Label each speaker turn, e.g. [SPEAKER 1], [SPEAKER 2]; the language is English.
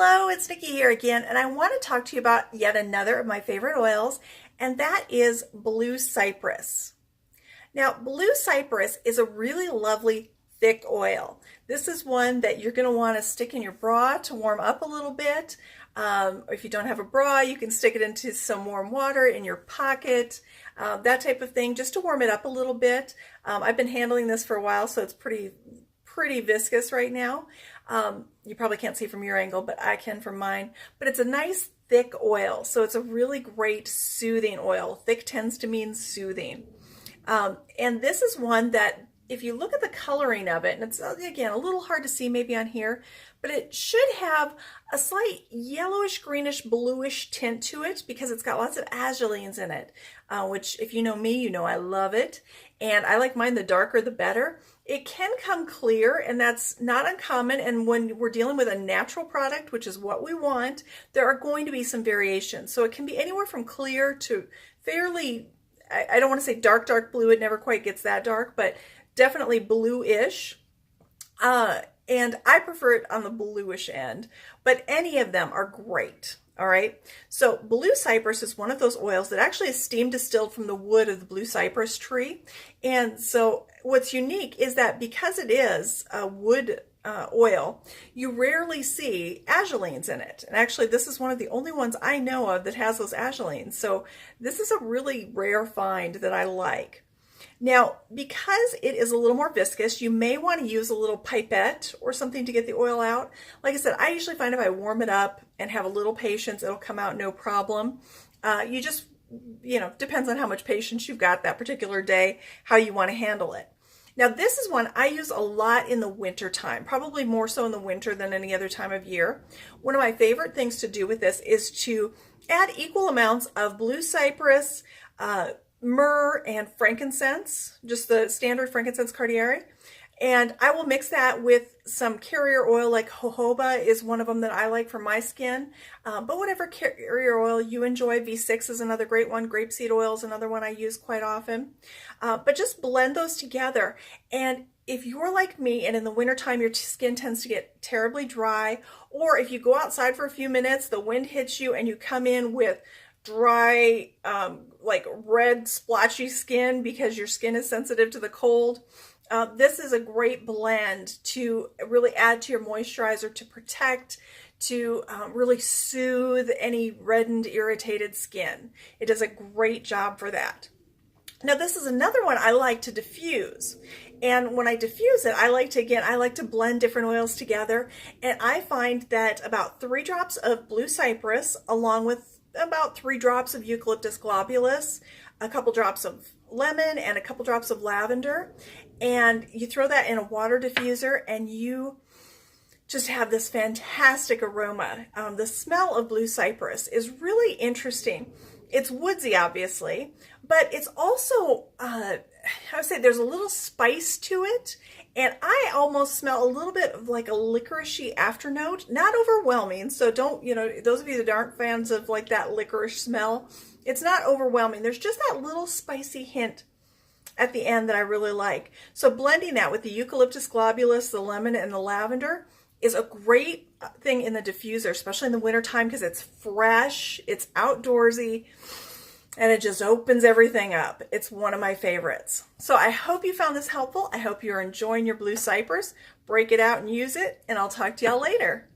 [SPEAKER 1] Hello, it's Nicki here again, and I want to talk to you about yet another of my favorite oils, and that is Blue Cypress. Now, Blue Cypress is a really lovely thick oil. This is one that you're going to want to stick in your bra to warm up a little bit. If you don't have a bra, you can stick it into some warm water in your pocket, that type of thing, just to warm it up a little bit. I've been handling this for a while, so it's pretty viscous right now. You probably can't see from your angle, but I can from mine. But it's a nice thick oil, so it's a really great soothing oil. Thick tends to mean soothing. And this is one that, if you look at the coloring of it, and it's, again, a little hard to see maybe on here, but it should have a slight yellowish, greenish, bluish tint to it because it's got lots of azulines in it, which, if you know me, you know I love it. And I like mine, the darker the better. It can come clear, and that's not uncommon. And when we're dealing with a natural product, which is what we want, there are going to be some variations. So it can be anywhere from clear to fairly, I don't want to say dark, dark blue. It never quite gets that dark, but definitely bluish. And I prefer it on the bluish end, but any of them are great. All right. So Blue Cypress is one of those oils that actually is steam distilled from the wood of the blue cypress tree. And so what's unique is that because it is a wood oil, you rarely see azulines in it. And actually, this is one of the only ones I know of that has those azulines. So this is a really rare find that I like. Now, because it is a little more viscous, you may want to use a little pipette or something to get the oil out. Like I said, I usually find if I warm it up and have a little patience, it'll come out no problem. You just, depends on how much patience you've got that particular day, how you want to handle it. Now, this is one I use a lot in the winter time, probably more so in the winter than any other time of year. One of my favorite things to do with this is to add equal amounts of blue cypress, myrrh, and frankincense, just the standard frankincense cardiaire. And I will mix that with some carrier oil, like jojoba is one of them that I like for my skin. But whatever carrier oil you enjoy, V6 is another great one. Grapeseed oil is another one I use quite often. But just blend those together. And if you're like me and in the wintertime your skin tends to get terribly dry, or if you go outside for a few minutes, the wind hits you and you come in with dry, like red splotchy skin because your skin is sensitive to the cold, this is a great blend to really add to your moisturizer, to protect, to really soothe any reddened, irritated skin. It does a great job for that. Now, this is another one I like to diffuse. And when I diffuse it, I like to blend different oils together. And I find that about 3 drops of blue cypress, along with about 3 drops of eucalyptus globulus, a couple drops of lemon, and a couple drops of lavender. And you throw that in a water diffuser and you just have this fantastic aroma. The smell of blue cypress is really interesting. It's woodsy, obviously, but it's also, I would say there's a little spice to it. And I almost smell a little bit of like a licoricey afternote, not overwhelming. So don't, those of you that aren't fans of like that licorice smell, it's not overwhelming. There's just that little spicy hint at the end that I really like. So blending that with the eucalyptus globulus, the lemon, and the lavender is a great thing in the diffuser, especially in the wintertime because it's fresh, it's outdoorsy, and it just opens everything up. It's one of my favorites. So I hope you found this helpful. I hope you're enjoying your blue cypress. Break it out and use it, and I'll talk to y'all later.